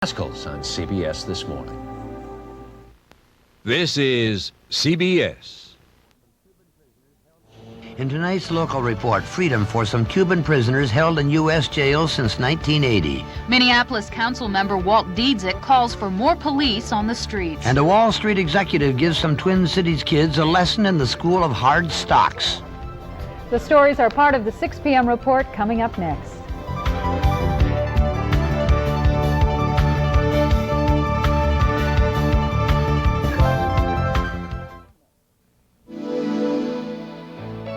Rascals on CBS This Morning. This is CBS. In tonight's local report, freedom for some Cuban prisoners held in U.S. jails since 1980. Minneapolis council member Walt Deuhs calls for more police on the streets. And a Wall Street executive gives some Twin Cities kids a lesson in the school of hard stocks. The stories are part of the 6 p.m. report coming up next.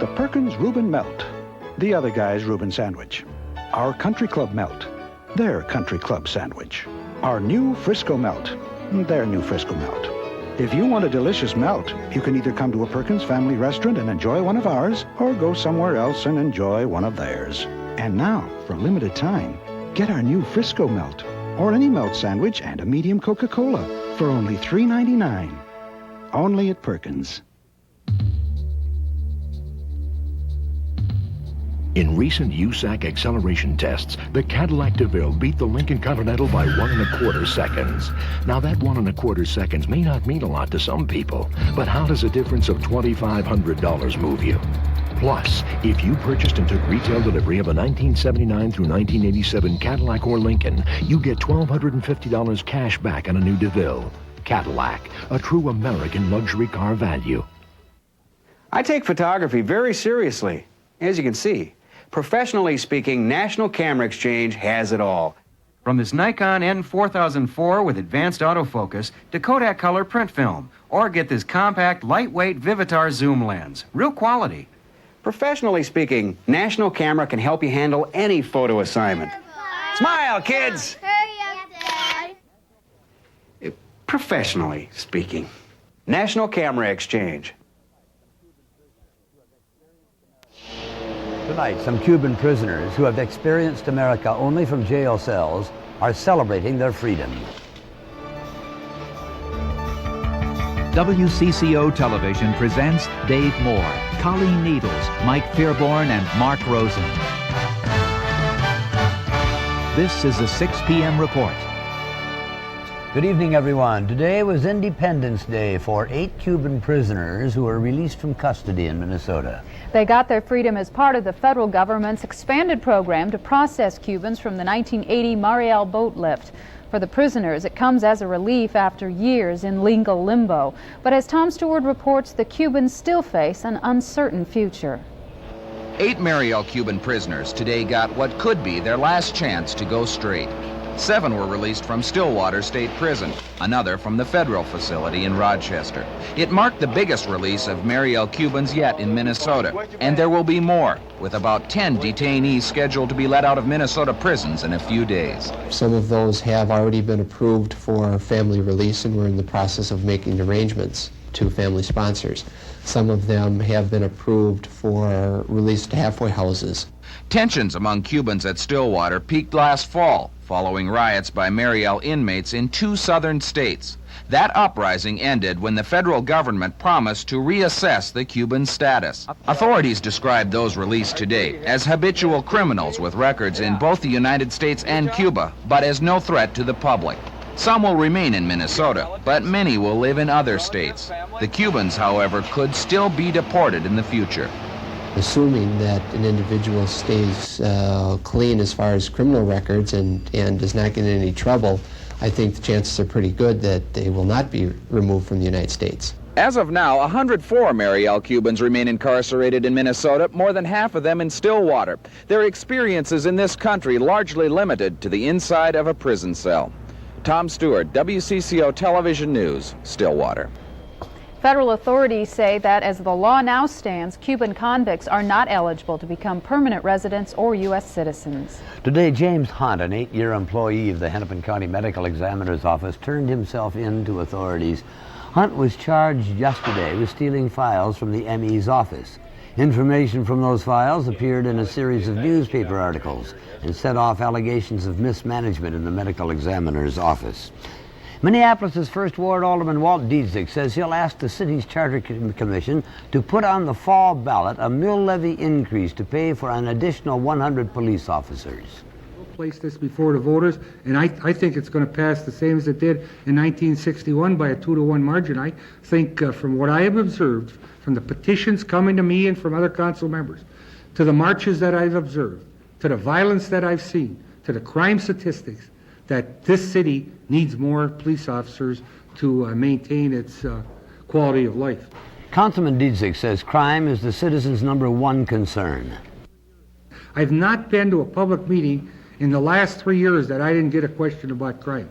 The Perkins Reuben Melt, the other guy's Reuben sandwich. Our Country Club Melt, their Country Club sandwich. Our new Frisco Melt, their new Frisco Melt. If you want a delicious melt, you can either come to a Perkins family restaurant and enjoy one of ours, or go somewhere else and enjoy one of theirs. And now, for a limited time, get our new Frisco Melt, or any melt sandwich and a medium Coca-Cola for only $3.99. Only at Perkins. In recent USAC acceleration tests, the Cadillac DeVille beat the Lincoln Continental by 1 1/4 seconds. Now that 1 1/4 seconds may not mean a lot to some people, but how does a difference of $2,500 move you? Plus, if you purchased and took retail delivery of a 1979 through 1987 Cadillac or Lincoln, you get $1,250 cash back on a new DeVille. Cadillac, a true American luxury car value. I take photography very seriously, as you can see. Professionally speaking, National Camera Exchange has it all. From this Nikon N4004 with advanced autofocus to Kodak color print film, or get this compact, lightweight Vivitar zoom lens. Real quality. Professionally speaking, National Camera can help you handle any photo assignment. Smile, kids! Hurry up, Dad. Professionally speaking, National Camera Exchange. Tonight, some Cuban prisoners who have experienced America only from jail cells are celebrating their freedom. WCCO Television presents Dave Moore, Colleen Needles, Mike Fearborn, and Mark Rosen. This is the 6 p.m. report. Good evening, everyone. Today was Independence Day for 8 Cuban prisoners who were released from custody in Minnesota. They got their freedom as part of the federal government's expanded program to process Cubans from the 1980 Mariel boat lift. For the prisoners, it comes as a relief after years in legal limbo. But as Tom Stewart reports, the Cubans still face an uncertain future. 8 Mariel Cuban prisoners today got what could be their last chance to go straight. 7 were released from Stillwater State Prison, another from the federal facility in Rochester. It marked the biggest release of Mariel Cubans yet in Minnesota, and there will be more, with about 10 detainees scheduled to be let out of Minnesota prisons in a few days. Some of those have already been approved for family release, and we're in the process of making arrangements to family sponsors. Some of them have been approved for release to halfway houses. Tensions among Cubans at Stillwater peaked last fall, following riots by Mariel inmates in 2 southern states. That uprising ended when the federal government promised to reassess the Cuban status. Authorities described those released today as habitual criminals with records in both the United States and Cuba, but as no threat to the public. Some will remain in Minnesota, but many will live in other states. The Cubans, however, could still be deported in the future. Assuming that an individual stays clean as far as criminal records and does not get in any trouble, I think the chances are pretty good that they will not be removed from the United States. As of now, 104 Mariel Cubans remain incarcerated in Minnesota, more than half of them in Stillwater. Their experiences in this country largely limited to the inside of a prison cell. Tom Stewart, WCCO Television News, Stillwater. Federal authorities say that as the law now stands, Cuban convicts are not eligible to become permanent residents or U.S. citizens. Today, James Hunt, an 8-year employee of the Hennepin County Medical Examiner's Office, turned himself in to authorities. Hunt was charged yesterday with stealing files from the ME's office. Information from those files appeared in a series of newspaper articles and set off allegations of mismanagement in the medical examiner's office. Minneapolis' First Ward Alderman Walt Deuhs says he'll ask the city's Charter Commission to put on the fall ballot a mill levy increase to pay for an additional 100 police officers. place this before the voters, and I think it's going to pass the same as it did in 1961 by a 2-to-1 margin. I think from what I have observed, from the petitions coming to me and from other council members, to the marches that I've observed, to the violence that I've seen, to the crime statistics, that this city needs more police officers to maintain its quality of life. Councilman Deuhs says crime is the citizens' #1 concern. I've not been to a public meeting in the last 3 years that I didn't get a question about crime.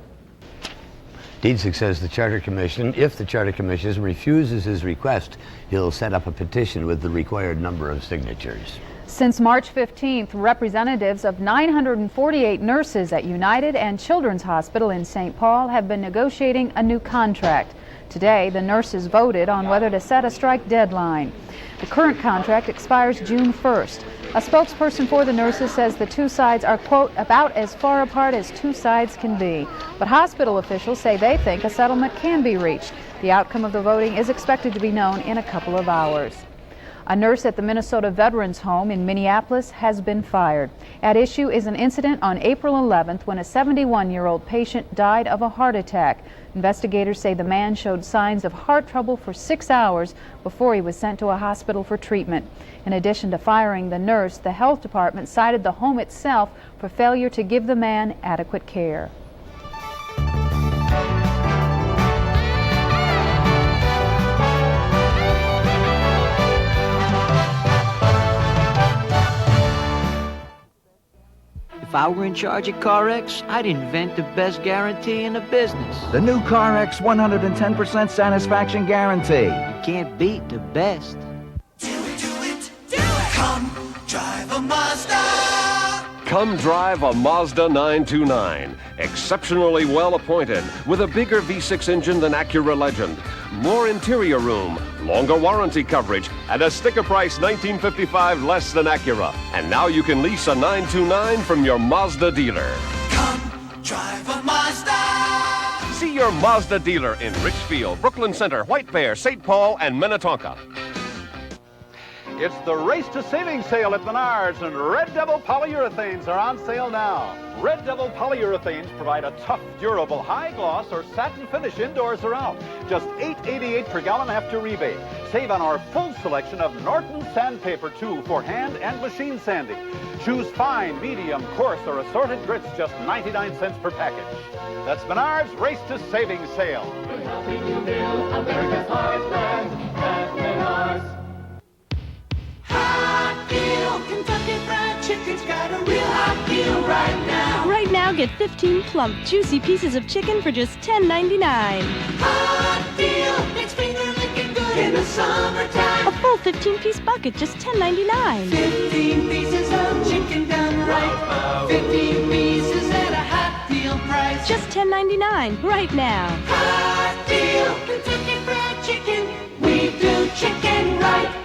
Deuhs says the Charter Commission, if the Charter Commission refuses his request, he'll set up a petition with the required number of signatures. Since March 15th, representatives of 948 nurses at United and Children's Hospital in St. Paul have been negotiating a new contract. Today, the nurses voted on whether to set a strike deadline. The current contract expires June 1st. A spokesperson for the nurses says the two sides are, quote, about as far apart as two sides can be. But hospital officials say they think a settlement can be reached. The outcome of the voting is expected to be known in a couple of hours. A nurse at the Minnesota Veterans Home in Minneapolis has been fired. At issue is an incident on April 11th when a 71-year-old patient died of a heart attack. Investigators say the man showed signs of heart trouble for 6 hours before he was sent to a hospital for treatment. In addition to firing the nurse, the health department cited the home itself for failure to give the man adequate care. If I were in charge of CarX, I'd invent the best guarantee in the business. The new CarX 110% satisfaction guarantee. You can't beat the best. Do it. Come drive a Mazda. Come drive a Mazda 929. Exceptionally well appointed, with a bigger V6 engine than Acura Legend, more interior room, longer warranty coverage, and a sticker price $19.55 less than Acura. And now you can lease a 929 from your Mazda dealer. Come drive a Mazda. See your Mazda dealer in Richfield, Brooklyn Center, White Bear, St. Paul, and Minnetonka. It's the Race to Savings sale at Menards, and Red Devil polyurethanes are on sale now. Red Devil polyurethanes provide a tough, durable, high gloss or satin finish indoors or out. Just $8.88 per gallon after rebate. Save on our full selection of Norton sandpaper too for hand and machine sanding. Choose fine, medium, coarse, or assorted grits, just 99 cents per package. That's Menards Race to Savings sale. We're helping you build America's hardest brand at Menards. Hot deal, Kentucky Fried Chicken's got a real hot deal right now. Right now, get 15 plump, juicy pieces of chicken for just $10.99. Hot deal, it's finger licking good in the summertime. A full 15-piece bucket, just $10.99. 15 pieces of chicken done right. 15 pieces at a hot deal price. Just $10.99 right now. Hot deal, Kentucky Fried Chicken. We do chicken right.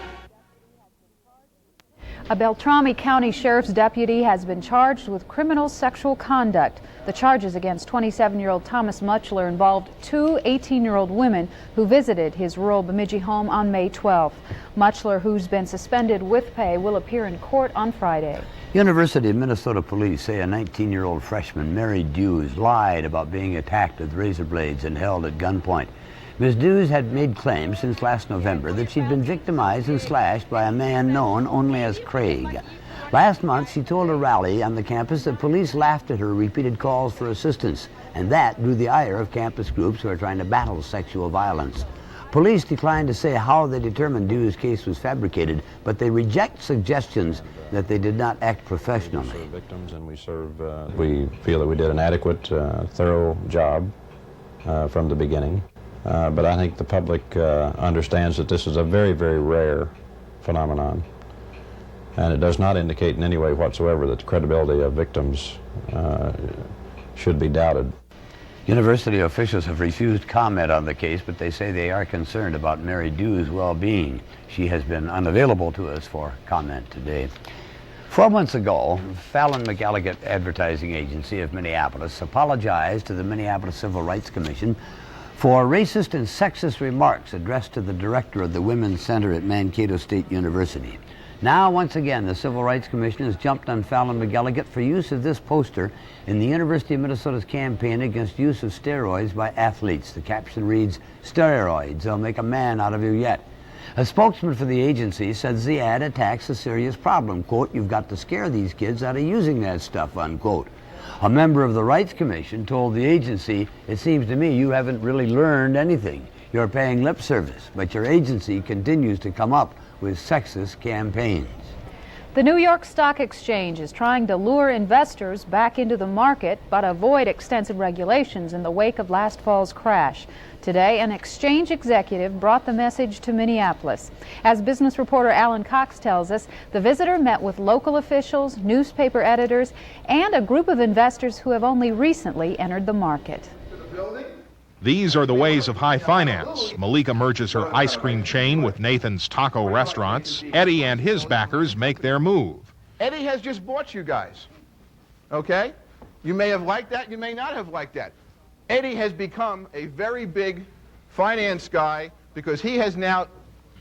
A Beltrami County Sheriff's deputy has been charged with criminal sexual conduct. The charges against 27-year-old Thomas Muchler involved two 18-year-old women who visited his rural Bemidji home on May 12th. Muchler, who's been suspended with pay, will appear in court on Friday. University of Minnesota police say a 19-year-old freshman, Mary Deuhs, lied about being attacked with razor blades and held at gunpoint. Ms. Deuhs had made claims since last November that she'd been victimized and slashed by a man known only as Craig. Last month, she told a rally on the campus that police laughed at her repeated calls for assistance, and that drew the ire of campus groups who are trying to battle sexual violence. Police declined to say how they determined Deuhs' case was fabricated, but they reject suggestions that they did not act professionally. We serve victims and we feel that we did an adequate, thorough job from the beginning. But I think the public understands that this is a very, very rare phenomenon. And it does not indicate in any way whatsoever that the credibility of victims should be doubted. University officials have refused comment on the case, but they say they are concerned about Mary Deuhs' well-being. She has been unavailable to us for comment today. 4 months ago, Fallon McElligott Advertising Agency of Minneapolis apologized to the Minneapolis Civil Rights Commission for racist and sexist remarks addressed to the director of the Women's Center at Mankato State University. Now, once again, the Civil Rights Commission has jumped on Fallon McElligott for use of this poster in the University of Minnesota's campaign against use of steroids by athletes. The caption reads, "Steroids, they'll make a man out of you yet." A spokesman for the agency says the ad attacks a serious problem. Quote, "You've got to scare these kids out of using that stuff," unquote. A member of the Rights Commission told the agency, "It seems to me you haven't really learned anything. You're paying lip service, but your agency continues to come up with sexist campaigns." The New York Stock Exchange is trying to lure investors back into the market but avoid extensive regulations in the wake of last fall's crash. Today, an exchange executive brought the message to Minneapolis. As business reporter Alan Cox tells us, the visitor met with local officials, newspaper editors, and a group of investors who have only recently entered the market. These are the ways of high finance. Malika merges her ice cream chain with Nathan's taco restaurants. Eddie and his backers make their move. Eddie has just bought you guys, okay? You may have liked that, you may not have liked that. Eddie has become a very big finance guy because he has now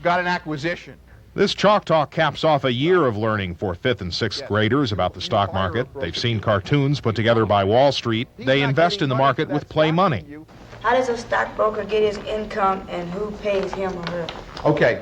got an acquisition. This Chalk Talk caps off a year of learning for 5th and 6th graders about the stock market. They've seen cartoons put together by Wall Street. They invest in the market with play money. How does a stockbroker get his income and who pays him or her? Okay,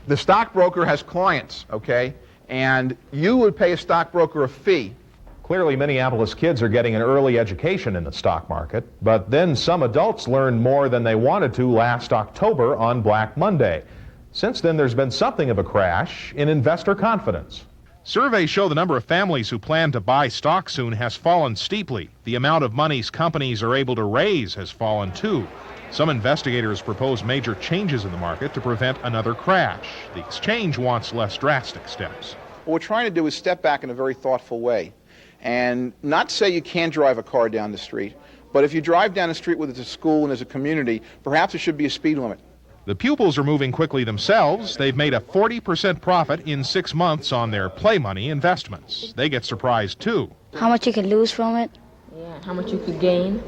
the stockbroker has clients, okay? And you would pay a stockbroker a fee. Clearly, Minneapolis kids are getting an early education in the stock market, but then some adults learned more than they wanted to last October on Black Monday. Since then, there's been something of a crash in investor confidence. Surveys show the number of families who plan to buy stock soon has fallen steeply. The amount of monies companies are able to raise has fallen too. Some investigators propose major changes in the market to prevent another crash. The exchange wants less drastic steps. What we're trying to do is step back in a very thoughtful way and not say you can't drive a car down the street, but if you drive down the street whether it's a school and there's a community, perhaps there should be a speed limit. The pupils are moving quickly themselves. They've made a 40% profit in 6 months on their play money investments. They get surprised too. How much you can lose from it? Yeah, how much you could gain.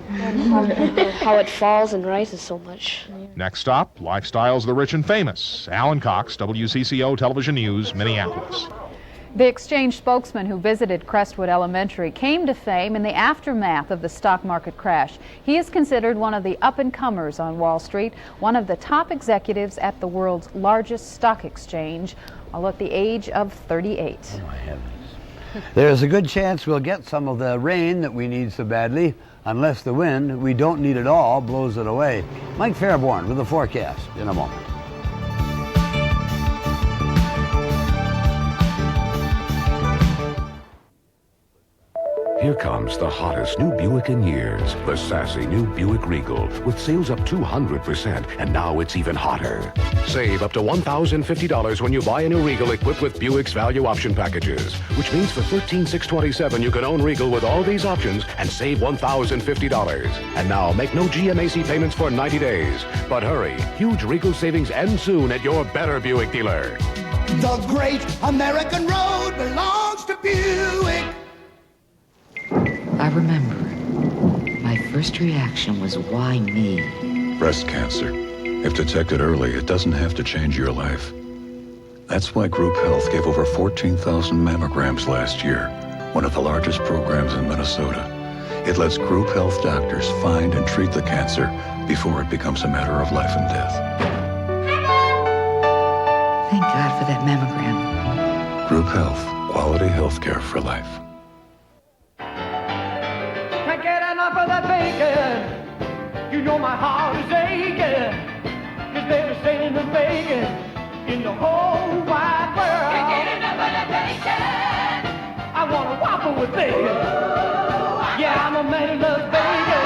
How it falls and rises so much. Next stop, Lifestyles of the Rich and Famous. Alan Cox, WCCO Television News, Minneapolis. The exchange spokesman who visited Crestwood Elementary came to fame in the aftermath of the stock market crash. He is considered one of the up-and-comers on Wall Street, one of the top executives at the world's largest stock exchange, all at the age of 38. Oh, my heavens. There's a good chance we'll get some of the rain that we need so badly, unless the wind, we don't need it all, blows it away. Mike Fairborn with the forecast in a moment. Here comes the hottest new Buick in years, the sassy new Buick Regal, with sales up 200%, and now it's even hotter. Save up to $1,050 when you buy a new Regal equipped with Buick's value option packages, which means for $13,627 you can own Regal with all these options and save $1,050. And now make no GMAC payments for 90 days. But hurry, huge Regal savings end soon at your better Buick dealer. The great American road belongs to Buick. I remember my first reaction was, why me? Breast cancer. If detected early, it doesn't have to change your life. That's why Group Health gave over 14,000 mammograms last year, one of the largest programs in Minnesota. It lets Group Health doctors find and treat the cancer before it becomes a matter of life and death. Thank God for that mammogram. Group Health. Quality health care for life. Can't get enough of that bacon. You know my heart is aching. Cause there's Satan and bacon in the whole wide world. Can't get enough of that bacon. I want a Whopper with bacon. Yeah, I'm a man who loves bacon.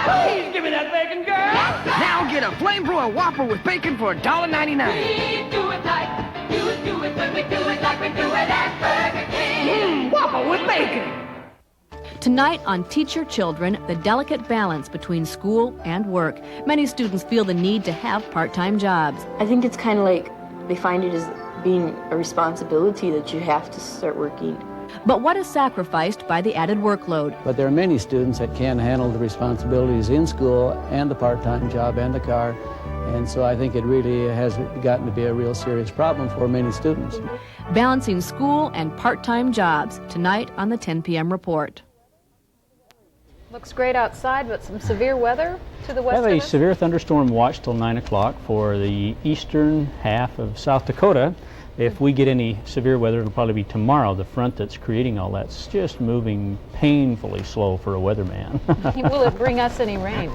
Please give me that bacon, girl. Now get a flamethrower Whopper with bacon for $1.99. We do it like you do it when we do it like we do it at Burger King. Whopper with bacon. Tonight on Teach Your Children, the delicate balance between school and work. Many students feel the need to have part-time jobs. I think it's kind of like they find it as being a responsibility that you have to start working. But what is sacrificed by the added workload? But there are many students that can handle the responsibilities in school and the part-time job and the car And so I think it really has gotten to be a real serious problem for many students. Balancing school and part-time jobs, tonight on the 10 p.m. report. Looks great outside, but some severe weather to the We west have of a us. severe thunderstorm watch till 9 o'clock for the eastern half of South Dakota. If we get any severe weather, it'll probably be tomorrow. The front that's creating all that's just moving painfully slow for a weatherman. Will it bring us any rain?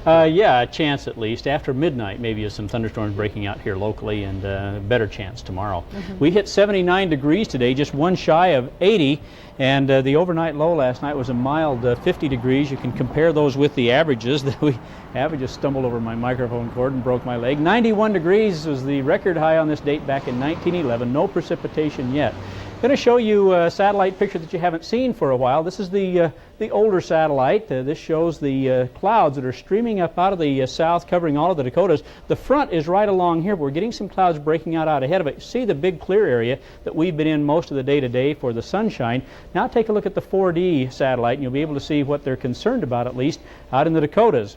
Yeah, a chance at least. After midnight, maybe some thunderstorms breaking out here locally, and a better chance tomorrow. We hit 79 degrees today, just one shy of 80, and the overnight low last night was a mild 50 degrees. You can compare those with the averages that we have. I just stumbled over my microphone cord and broke my leg. 91 degrees was the record high on this date back in 1911. No precipitation yet. I'm going to show you a satellite picture that you haven't seen for a while. This is the older satellite. This shows the clouds that are streaming up out of the south, covering all of the Dakotas. The front is right along here. We're getting some clouds breaking out ahead of it. You see the big clear area that we've been in most of the day today for the sunshine. Now take a look at the 4D satellite, and you'll be able to see what they're concerned about, at least out in the Dakotas.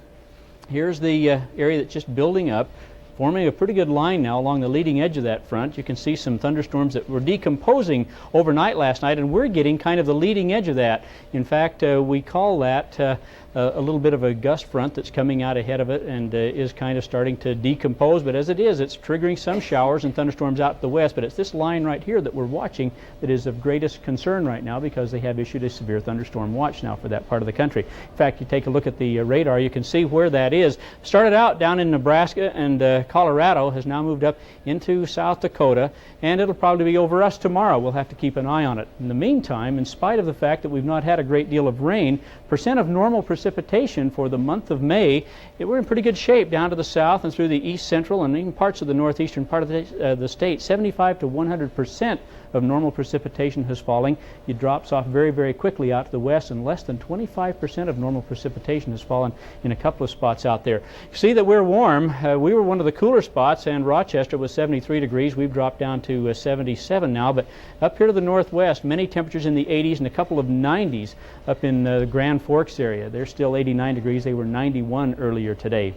Here's the area that's just building up, forming a pretty good line now along the leading edge of that front. You can see some thunderstorms that were decomposing overnight last night, and we're getting kind of the leading edge of that. In fact, we call that a little bit of a gust front that's coming out ahead of it and is kind of starting to decompose. But as it is, it's triggering some showers and thunderstorms out to the west. But it's this line right here that we're watching that is of greatest concern right now, because they have issued a severe thunderstorm watch now for that part of the country. In fact, you take a look at the radar, you can see where that is. Started out down in Nebraska and Colorado, has now moved up into South Dakota, and it'll probably be over us tomorrow. We'll have to keep an eye on it. In the meantime, in spite of the fact that we've not had a great deal of rain, percent of normal precipitation for the month of May, we're in pretty good shape down to the south and through the east central and even parts of the northeastern part of the state. 75 to 100% of normal precipitation has fallen. It drops off very, very quickly out to the west, and less than 25% of normal precipitation has fallen in a couple of spots out there. You see that we're warm. We were one of the cooler spots, and Rochester was 73 degrees. We've dropped down to 77 now, but up here to the northwest, many temperatures in the 80s and a couple of 90s up in the Grand Forks area. They're still 89 degrees. They were 91 earlier today.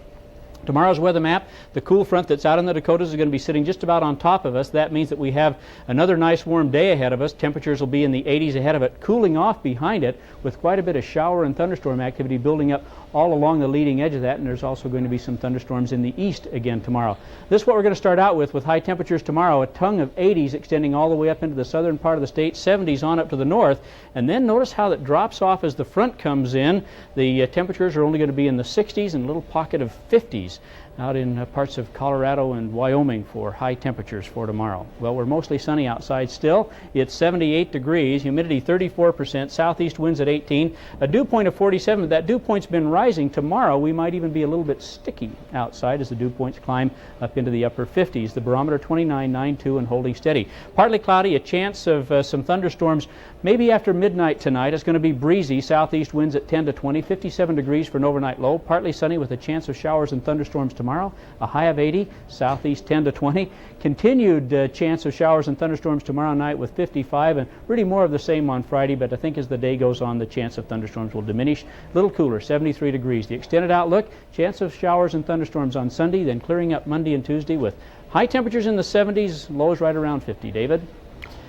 Tomorrow's weather map, the cool front that's out in the Dakotas is going to be sitting just about on top of us. That means that we have another nice warm day ahead of us. Temperatures will be in the 80s ahead of it, cooling off behind it with quite a bit of shower and thunderstorm activity building up all along the leading edge of that, and there's also going to be some thunderstorms in the east again tomorrow. This is what we're going to start out with high temperatures tomorrow, a tongue of 80s extending all the way up into the southern part of the state, 70s on up to the north, and then notice how that drops off as the front comes in. The temperatures are only going to be in the 60s and a little pocket of 50s out in parts of Colorado and Wyoming for high temperatures for tomorrow. Well, we're mostly sunny outside still. It's 78 degrees, humidity 34%, southeast winds at 18, a dew point of 47. That dew point's been rising. Tomorrow we might even be a little bit sticky outside as the dew points climb up into the upper 50s. The barometer 29.92 and holding steady. Partly cloudy, a chance of some thunderstorms maybe after midnight tonight. It's going to be breezy, southeast winds at 10 to 20, 57 degrees for an overnight low. Partly sunny with a chance of showers and thunderstorms tomorrow, a high of 80, southeast 10 to 20. Continued chance of showers and thunderstorms tomorrow night with 55, and really more of the same on Friday, but I think as the day goes on, the chance of thunderstorms will diminish. A little cooler, 73 degrees. The extended outlook, chance of showers and thunderstorms on Sunday, then clearing up Monday and Tuesday with high temperatures in the 70s, lows right around 50. David?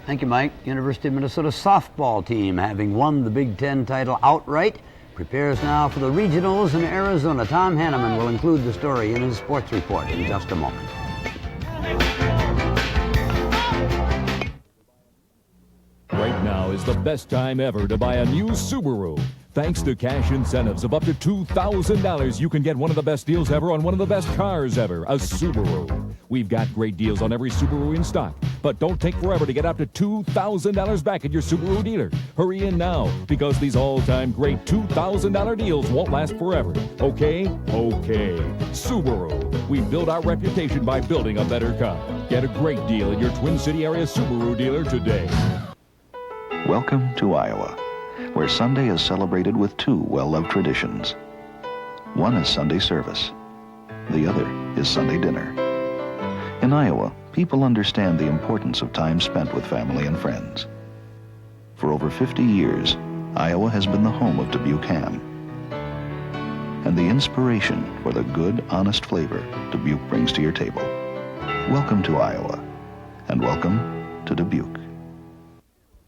Thank you, Mike. University of Minnesota softball team, having won the Big Ten title outright, prepares now for the regionals in Arizona. Tom Hanneman will include the story in his sports report in just a moment. Right now is the best time ever to buy a new Subaru. Thanks to cash incentives of up to $2,000, you can get one of the best deals ever on one of the best cars ever, a Subaru. We've got great deals on every Subaru in stock, but don't take forever to get up to $2,000 back at your Subaru dealer. Hurry in now, because these all-time great $2,000 deals won't last forever. Okay? Okay. Subaru. We build our reputation by building a better car. Get a great deal at your Twin City area Subaru dealer today. Welcome to Iowa, where Sunday is celebrated with two well-loved traditions. One is Sunday service. The other is Sunday dinner. In Iowa, people understand the importance of time spent with family and friends. For over 50 years, Iowa has been the home of Dubuque ham. and the inspiration for the good, honest flavor Dubuque brings to your table. Welcome to Iowa, and welcome to Dubuque.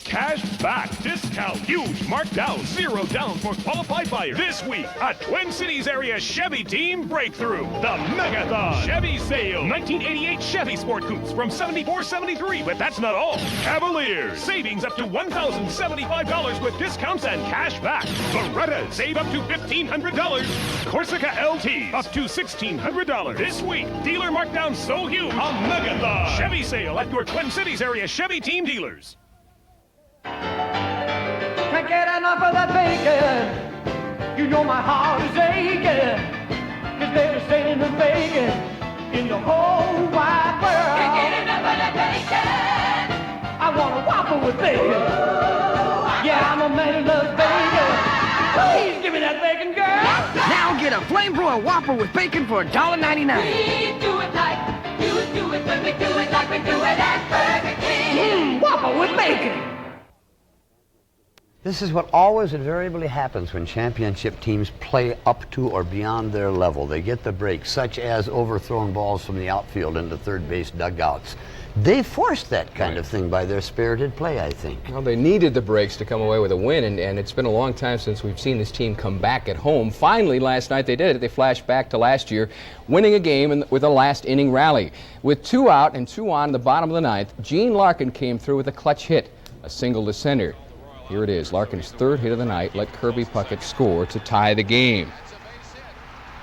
Cash back, discount, huge, marked down, 0 down for qualified buyers. This week, a Twin Cities area Chevy team breakthrough, the Megathon Chevy Sale. 1988 Chevy Sport Coupes from $74.73, but that's not all. Cavaliers, savings up to $1,075 with discounts and cash back. Berettas, save up to $1,500. Corsica LT, up to $1,600. This week, dealer markdown so huge, a Megathon Chevy Sale at your Twin Cities area Chevy team dealers. Can't get enough of that bacon. You know my heart is aching. 'Cause they're saying and bacon in the whole wide world. Can't get enough of that bacon. I want a Whopper with bacon. Yeah, I'm a man who loves bacon. Please give me that bacon, girl. Now get a flamethrower Whopper with bacon for $1.99. We do it like you do it when we do it like we do it at Burger King. Whopper with bacon. This is what always invariably happens when championship teams play up to or beyond their level. They get the breaks, such as overthrown balls from the outfield into third base dugouts. They forced that kind of thing by their spirited play, I think. Well, they needed the breaks to come away with a win, and it's been a long time since we've seen this team come back at home. Finally, last night they did it. They flashed back to last year, winning a game with a last-inning rally. With 2 out and 2 on in the bottom of the ninth, Gene Larkin came through with a clutch hit, a single to center. Here it is. Larkin's 3rd hit of the night let Kirby Puckett score to tie the game.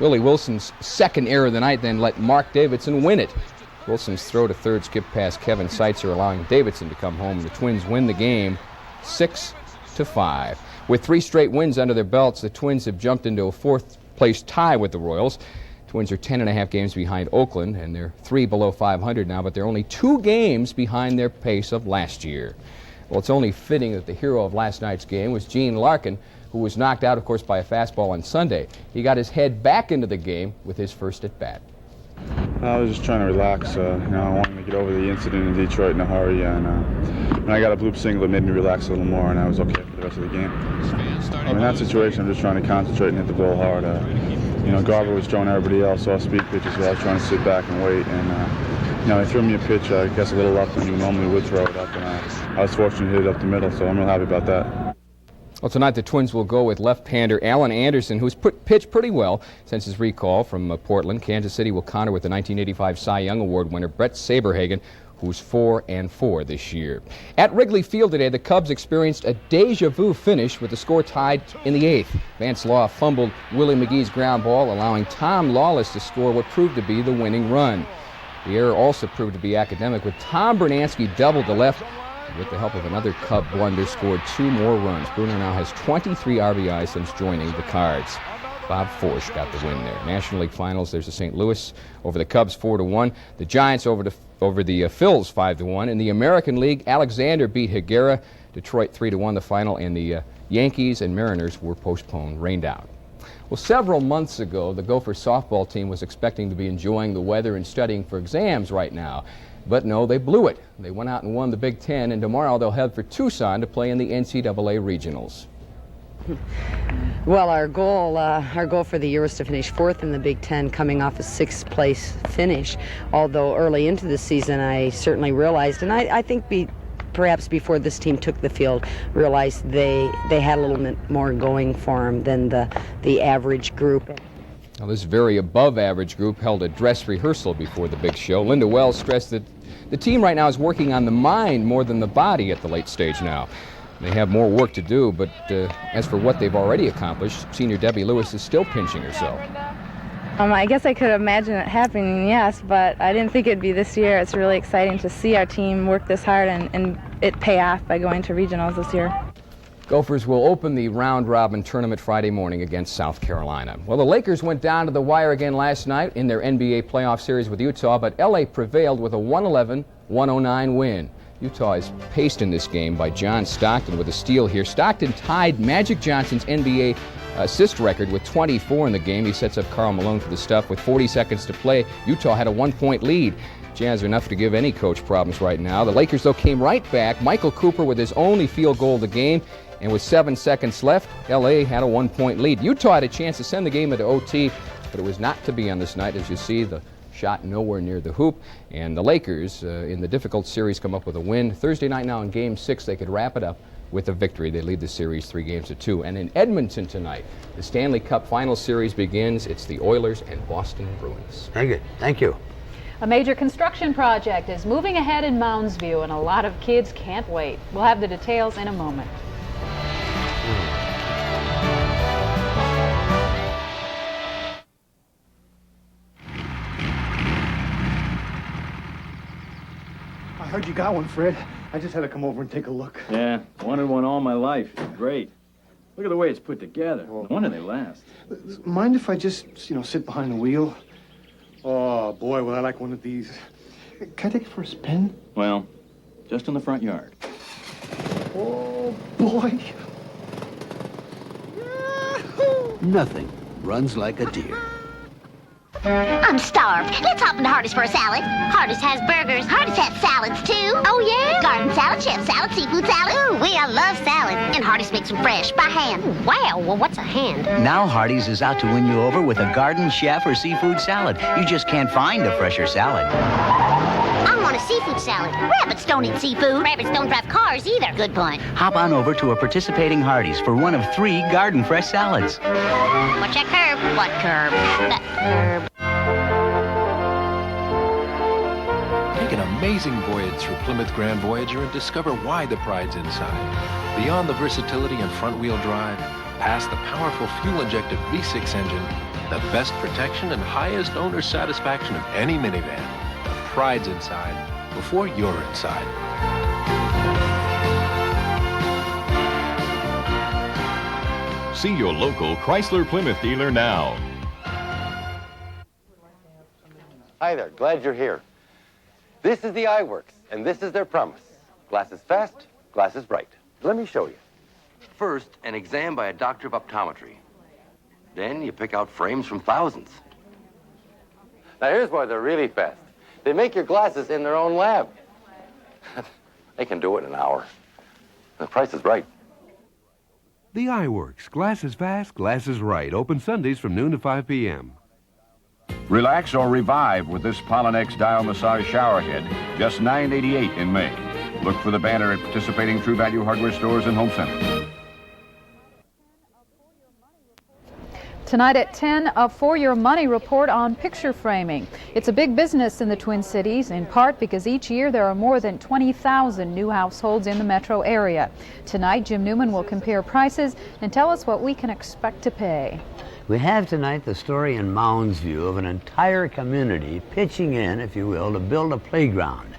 Willie Wilson's 2nd error of the night then let Mark Davidson win it. Wilson's throw to third skipped past Kevin Seitzer, allowing Davidson to come home. The Twins win the game 6-5. With 3 straight wins under their belts, the Twins have jumped into a 4th-place tie with the Royals. Twins are 10.5 games behind Oakland, and they're 3 below 500 now, but they're only 2 games behind their pace of last year. Well, it's only fitting that the hero of last night's game was Gene Larkin, who was knocked out, of course, by a fastball on Sunday. He got his head back into the game with his first at-bat. I was just trying to relax. I wanted to get over the incident in Detroit in a hurry, and when I got a bloop single, it made me relax a little more, and I was okay for the rest of the game. In that situation, I'm just trying to concentrate and hit the ball hard. Garber was throwing everybody else off-speed pitches, so I was trying to sit back and wait, and they threw me a pitch, I guess a little up than you normally would throw it up, and I was fortunate to hit it up the middle, so I'm real happy about that. Well, tonight the Twins will go with left-hander Alan Anderson, who's pitched pretty well since his recall from Portland. Kansas City will counter with the 1985 Cy Young Award winner Brett Saberhagen, who's 4-4 this year. At Wrigley Field today, the Cubs experienced a deja vu finish with the score tied in the 8th. Vance Law fumbled Willie McGee's ground ball, allowing Tom Lawless to score what proved to be the winning run. The error also proved to be academic, with Tom Bernansky doubled to left. With the help of another Cub blunder, scored 2 more runs. Bruner now has 23 RBIs since joining the Cards. Bob Forsch got the win there. National League Finals, there's the St. Louis over the Cubs 4-1. The Giants over the Phils 5-1. In the American League, Alexander beat Higuera. Detroit 3-1 the final, and the Yankees and Mariners were postponed, rained out. Well, several months ago, the Gopher softball team was expecting to be enjoying the weather and studying for exams right now. But no, they blew it. They went out and won the Big Ten, and tomorrow they'll head for Tucson to play in the NCAA Regionals. Well, our goal for the year was to finish 4th in the Big Ten, coming off a 6th place finish. Although early into the season, I certainly realized, and I think perhaps before this team took the field, realized they had a little bit more going for them than the average group. Now, this very above-average group held a dress rehearsal before the big show. Linda Wells stressed that the team right now is working on the mind more than the body at the late stage now. They have more work to do, but as for what they've already accomplished, senior Debbie Lewis is still pinching herself. I guess I could imagine it happening, yes, but I didn't think it'd be this year. It's really exciting to see our team work this hard and it pay off by going to regionals this year. Gophers will open the round-robin tournament Friday morning against South Carolina. Well, the Lakers went down to the wire again last night in their NBA playoff series with Utah, but L.A. prevailed with a 111-109 win. Utah is paced in this game by John Stockton with a steal here. Stockton tied Magic Johnson's NBA assist record with 24 in the game. He sets up Karl Malone for the stuff. With 40 seconds to play, Utah had a 1-point lead. Jazz are enough to give any coach problems right now. The Lakers, though, came right back. Michael Cooper with his only field goal of the game. And with 7 seconds left, L.A. had a 1-point lead. Utah had a chance to send the game into OT, but it was not to be on this night. As you see, the shot nowhere near the hoop. And the Lakers, in the difficult series, come up with a win. Thursday night now in Game 6, they could wrap it up with a victory. They lead the series 3-2. And in Edmonton tonight, the Stanley Cup Final Series begins. It's the Oilers and Boston Bruins. Very good. Thank you. A major construction project is moving ahead in Mounds View, and a lot of kids can't wait. We'll have the details in a moment. I heard you got one, Fred. I just had to come over and take a look. Yeah, wanted one all my life. It's great. Look at the way it's put together. No wonder they last. Mind if I just, sit behind the wheel? Oh, boy, would I like one of these. Can I take it for a spin? Well, just in the front yard. Oh, boy. Nothing runs like a deer. I'm starved. Let's hop into Hardee's for a salad. Hardee's has burgers. Hardee's has salads, too. Oh, yeah? Garden salad, chef salad, seafood salad. Ooh, I love salad. And Hardee's makes them fresh, by hand. Wow, well, what's a hand? Now Hardee's is out to win you over with a garden, chef, or seafood salad. You just can't find a fresher salad. I want a seafood salad. Rabbits don't eat seafood. Rabbits don't drive cars either. Good point. Hop on over to a participating Hardee's for one of 3 garden fresh salads. Watch that curve. What curve? That curve. Take an amazing voyage through Plymouth Grand Voyager and discover why the pride's inside. Beyond the versatility and front-wheel drive, past the powerful fuel-injected V6 engine, the best protection and highest owner satisfaction of any minivan. The pride's inside before you're inside. See your local Chrysler Plymouth dealer now. Hi there, glad you're here. This is the iWorks, and this is their promise. Glasses fast, glasses bright. Let me show you. First, an exam by a doctor of optometry. Then you pick out frames from thousands. Now here's why they're really fast. They make your glasses in their own lab. They can do it in an hour. The price is right. The iWorks, glasses fast, glasses right. Open Sundays from noon to 5 p.m. Relax or revive with this Pollenex Dial Massage Shower Head, just $9.88 in May. Look for the banner at participating True Value hardware stores and home centers. Tonight at 10, a For Your Money report on picture framing. It's a big business in the Twin Cities, in part because each year there are more than 20,000 new households in the metro area. Tonight, Jim Newman will compare prices and tell us what we can expect to pay. We have tonight the story in Mounds View of an entire community pitching in, if you will, to build a playground.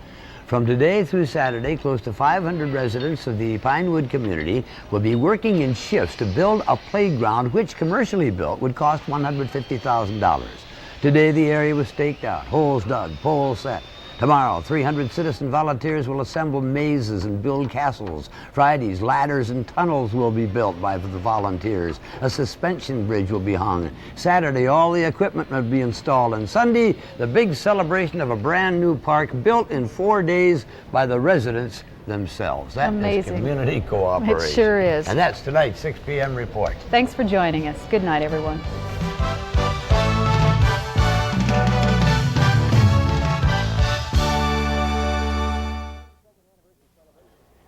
From today through Saturday, close to 500 residents of the Pinewood community will be working in shifts to build a playground which, commercially built, would cost $150,000. Today the area was staked out, holes dug, poles set. Tomorrow, 300 citizen volunteers will assemble mazes and build castles. Fridays, ladders and tunnels will be built by the volunteers. A suspension bridge will be hung. Saturday, all the equipment will be installed. And Sunday, the big celebration of a brand new park built in 4 days by the residents themselves. That Amazing. is community cooperation. It sure is. And that's tonight's 6 p.m. report. Thanks for joining us. Good night, everyone.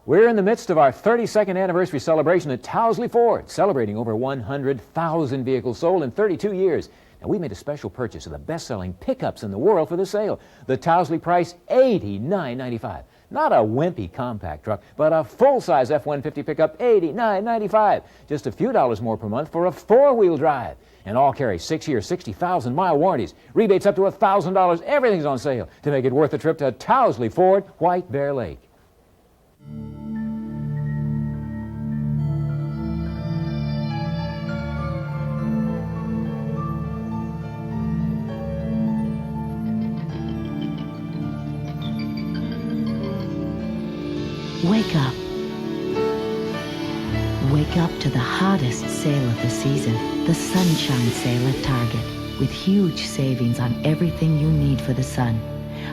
We're in the midst of our 32nd anniversary celebration at Towsley Ford, celebrating over 100,000 vehicles sold in 32 years. And we made a special purchase of the best-selling pickups in the world for the sale. The Towsley price, $89.95. Not a wimpy compact truck, but a full-size F-150 pickup, $89.95. Just a few dollars more per month for a four-wheel drive. And all carry 6-year, 60,000-mile warranties. Rebates up to $1,000. Everything's on sale to make it worth the trip to Towsley Ford, White Bear Lake. Wake up. Wake wake up to the hottest sale of the season, the Sunshine Sale at Target, with huge savings on everything you need for the sun.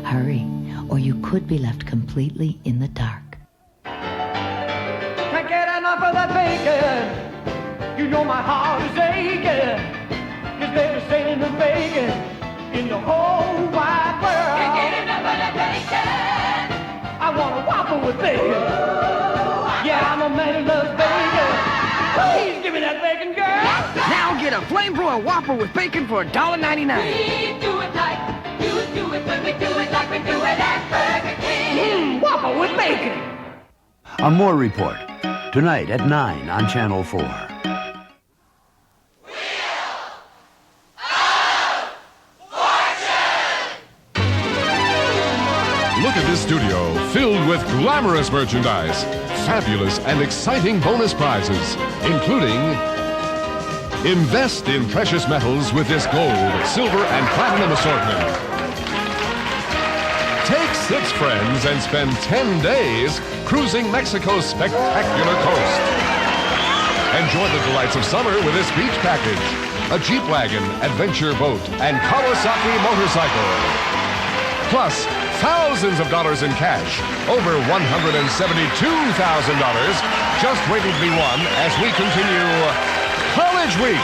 Hurry, or you could be left completely in the dark. Can't get enough of that bacon. You know my heart is aching. Cause there's sailing and bacon in the whole wide world. Can't get enough of that bacon. I want a Whopper with bacon. Yeah, I'm a man who loves bacon. Please give me that bacon, girl. Now get a flame broiled Whopper with bacon for $1.99. We do it like you do it when we do it like we do it at Burger King. Whopper with bacon. A more report tonight at 9 on Channel 4. Look at this studio filled with glamorous merchandise, fabulous and exciting bonus prizes, including invest in precious metals with this gold, silver, and platinum assortment. Take 6 friends and spend 10 days cruising Mexico's spectacular coast. Enjoy the delights of summer with this beach package, a Jeep wagon, adventure boat, and Kawasaki motorcycle. Plus, thousands of dollars in cash, over $172,000, just waiting to be won as we continue College Week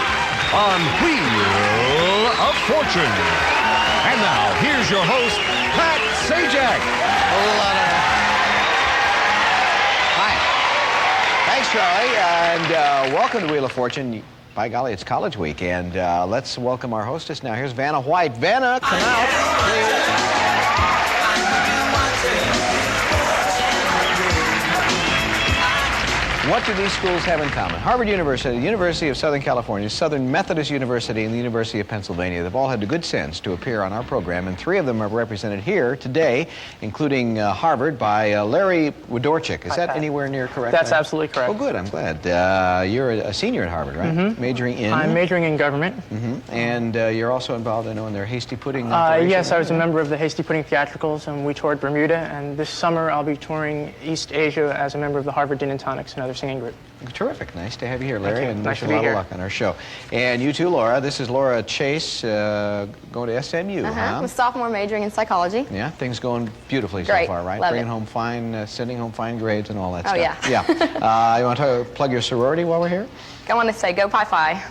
on Wheel of Fortune. And now, here's your host, Pat Sajak. Hi. Thanks, Charlie, and welcome to Wheel of Fortune. By golly, it's College Week, and let's welcome our hostess now. Here's Vanna White. Vanna, come out, please. What do these schools have in common? Harvard University, the University of Southern California, Southern Methodist University, and the University of Pennsylvania. They've all had the good sense to appear on our program, and 3 of them are represented here today, including Harvard by Larry Wodorczyk. Is that anywhere near correct? That's absolutely correct. Oh, good. I'm glad. You're a senior at Harvard, right? Mm-hmm. Majoring in? I'm majoring in government. Mm-hmm. And you're also involved, I know, in their Hasty Pudding operation. Yes, I was a member of the Hasty Pudding Theatricals, and we toured Bermuda, and this summer I'll be touring East Asia as a member of the Harvard Din and Tonics, another singing group. Terrific. Nice to have you here, Larry. Thank you. And nice wish to you a be lot here. of luck on our show. And you too, Laura. This is Laura Chase, going to SMU, I'm a sophomore majoring in psychology. Yeah, things going beautifully Great. so far, right? Love Bringing it. home fine, sending home fine grades and all that Oh, stuff. yeah. Yeah. You want to plug your sorority while we're here? I want to say go Pi Phi.